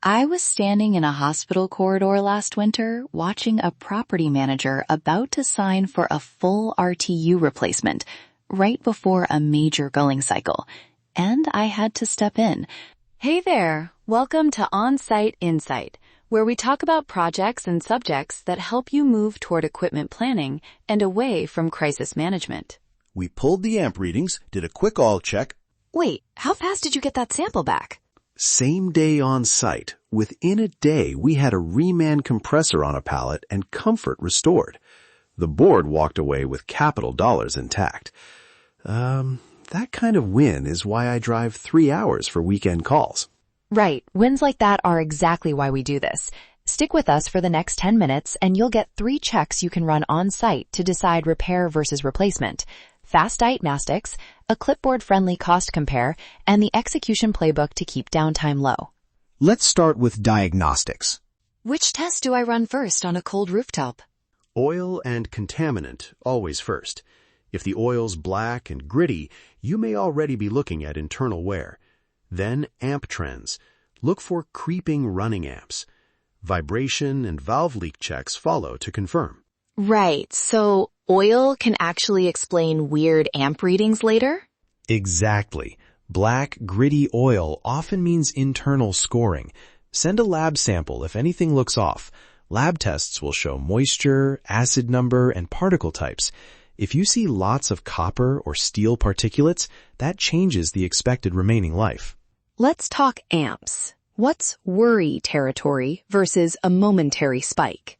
I was standing in a hospital corridor last winter watching a property manager about to sign for a full RTU replacement right before a major billing cycle, and I had to step in. Hey there, welcome to On-Site Insight, where we talk about projects and subjects that help you move toward equipment planning and away from crisis management. We pulled the amp readings, did a quick oil check. Wait, how fast did you get that sample back? Same day on site. Within a day, we had a reman compressor on a pallet and comfort restored. The board walked away with capital dollars intact. That kind of win is why I drive 3 hours for weekend calls. Right. Wins like that are exactly why we do this. Stick with us for the next 10 minutes and you'll get 3 checks you can run on site to decide repair versus replacement. Fast diagnostics, a clipboard-friendly cost compare, and the execution playbook to keep downtime low. Let's start with diagnostics. Which test do I run first on a cold rooftop? Oil and contaminant, always first. If the oil's black and gritty, you may already be looking at internal wear. Then amp trends. Look for creeping running amps. Vibration and valve leak checks follow to confirm. Right, so oil can actually explain weird amp readings later? Exactly. Black, gritty oil often means internal scoring. Send a lab sample if anything looks off. Lab tests will show moisture, acid number, and particle types. If you see lots of copper or steel particulates, that changes the expected remaining life. Let's talk amps. What's worry territory versus a momentary spike?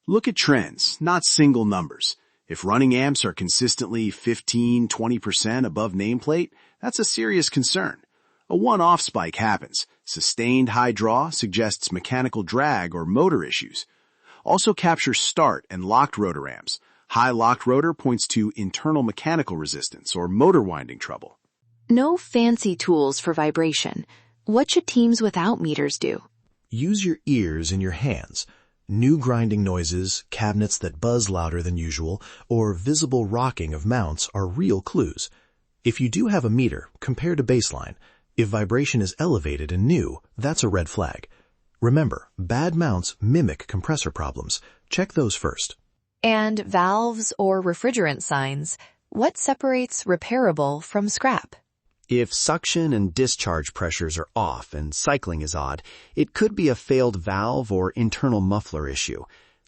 Look at trends, not single numbers. If running amps are consistently 15-20% above nameplate, that's a serious concern. A one-off spike happens. Sustained high draw suggests mechanical drag or motor issues. Also capture start and locked rotor amps. High locked rotor points to internal mechanical resistance or motor winding trouble. No fancy tools for vibration. What should teams without meters do? Use your ears and your hands. New grinding noises, cabinets that buzz louder than usual, or visible rocking of mounts are real clues. If you do have a meter, compare to baseline. If vibration is elevated and new, that's a red flag. Remember, bad mounts mimic compressor problems. Check those first. And valves or refrigerant signs. What separates repairable from scrap? If suction and discharge pressures are off and cycling is odd, it could be a failed valve or internal muffler issue.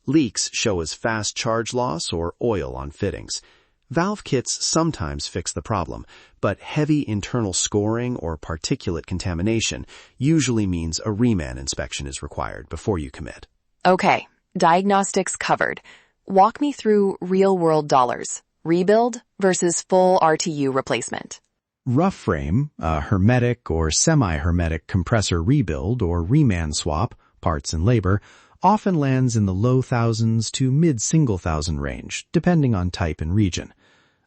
Leaks show as fast charge loss or oil on fittings. Valve kits sometimes fix the problem, but heavy internal scoring or particulate contamination usually means a reman inspection is required before you commit. Okay, diagnostics covered. Walk me through real-world dollars. Rebuild versus full RTU replacement. Rough frame, a hermetic or semi-hermetic compressor rebuild or reman swap, parts and labor, often lands in the low thousands to mid-single thousand range, depending on type and region.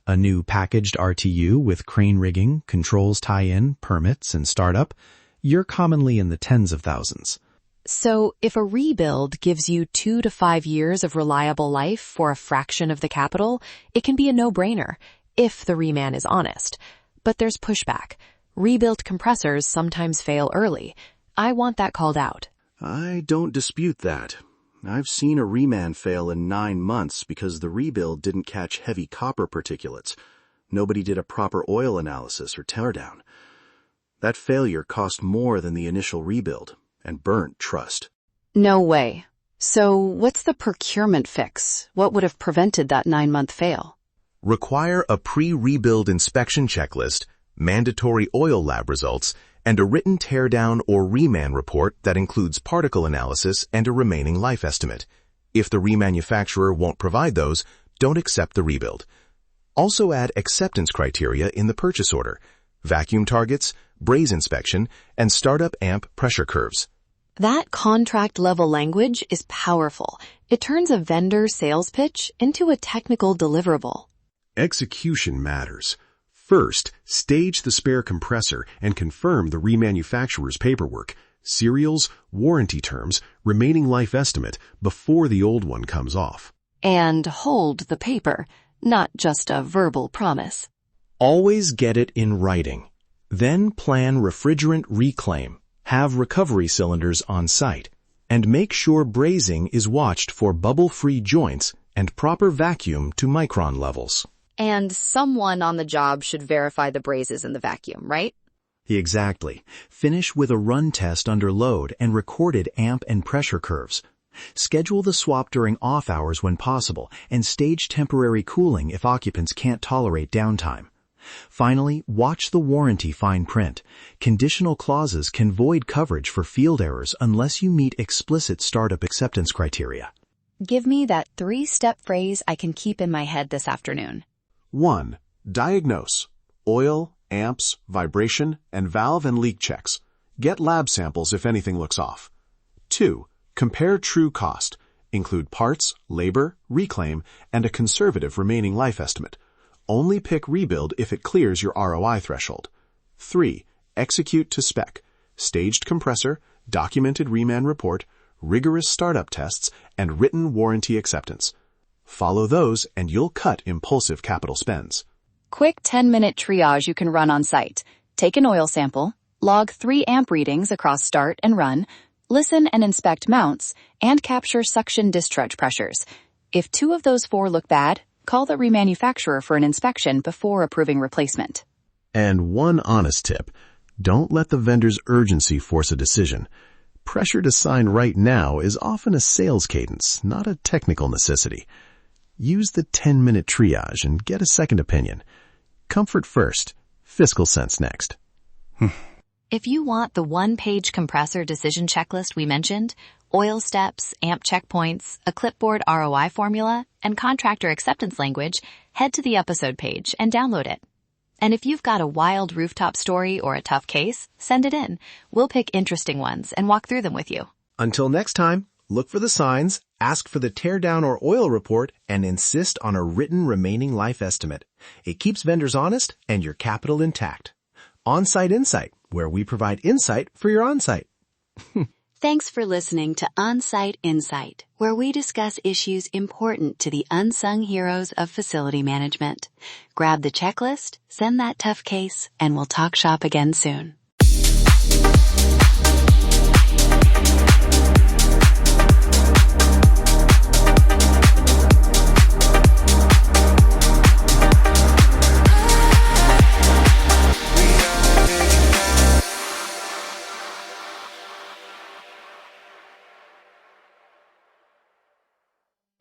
A new packaged RTU with crane rigging, controls tie-in, permits, and startup, you're commonly in the tens of thousands. So if a rebuild gives you 2 to 5 years of reliable life for a fraction of the capital, it can be a no-brainer, if the reman is honest. But there's pushback. Rebuilt compressors sometimes fail early. I want that called out. I don't dispute that. I've seen a reman fail in 9 months because the rebuild didn't catch heavy copper particulates. Nobody did a proper oil analysis or teardown. That failure cost more than the initial rebuild and burnt trust. No way. So what's the procurement fix? What would have prevented that 9-month fail? Require a pre-rebuild inspection checklist, mandatory oil lab results, and a written teardown or reman report that includes particle analysis and a remaining life estimate. If the remanufacturer won't provide those, don't accept the rebuild. Also add acceptance criteria in the purchase order, vacuum targets, braze inspection, and startup amp pressure curves. That contract-level language is powerful. It turns a vendor sales pitch into a technical deliverable. Execution matters. First, stage the spare compressor and confirm the remanufacturer's paperwork, serials, warranty terms, remaining life estimate before the old one comes off. And hold the paper, not just a verbal promise. Always get it in writing. Then plan refrigerant reclaim. Have recovery cylinders on site, and make sure brazing is watched for bubble-free joints and proper vacuum to micron levels. And someone on the job should verify the brazes in the vacuum, right? Exactly. Finish with a run test under load and recorded amp and pressure curves. Schedule the swap during off hours when possible, and stage temporary cooling if occupants can't tolerate downtime. Finally, watch the warranty fine print. Conditional clauses can void coverage for field errors unless you meet explicit startup acceptance criteria. Give me that 3-step phrase I can keep in my head this afternoon. 1. Diagnose. Oil, amps, vibration, and valve and leak checks. Get lab samples if anything looks off. 2. Compare true cost. Include parts, labor, reclaim, and a conservative remaining life estimate. Only pick rebuild if it clears your ROI threshold. 3. Execute to spec. Staged compressor, documented reman report, rigorous startup tests, and written warranty acceptance. Follow those and you'll cut impulsive capital spends. Quick 10-minute triage you can run on site. Take an oil sample, log 3 amp readings across start and run, listen and inspect mounts, and capture suction discharge pressures. If 2 of those 4 look bad, call the remanufacturer for an inspection before approving replacement. And one honest tip, don't let the vendor's urgency force a decision. Pressure to sign right now is often a sales cadence, not a technical necessity. Use the 10-minute triage and get a second opinion. Comfort first, fiscal sense next. If you want the 1-page compressor decision checklist we mentioned, oil steps, amp checkpoints, a clipboard ROI formula, and contractor acceptance language, head to the episode page and download it. And if you've got a wild rooftop story or a tough case, send it in. We'll pick interesting ones and walk through them with you. Until next time, look for the signs, ask for the teardown or oil report, and insist on a written remaining life estimate. It keeps vendors honest and your capital intact. On-Site Insight, where we provide insight for your on-site. Thanks for listening to On-Site Insight, where we discuss issues important to the unsung heroes of facility management. Grab the checklist, send that tough case, and we'll talk shop again soon.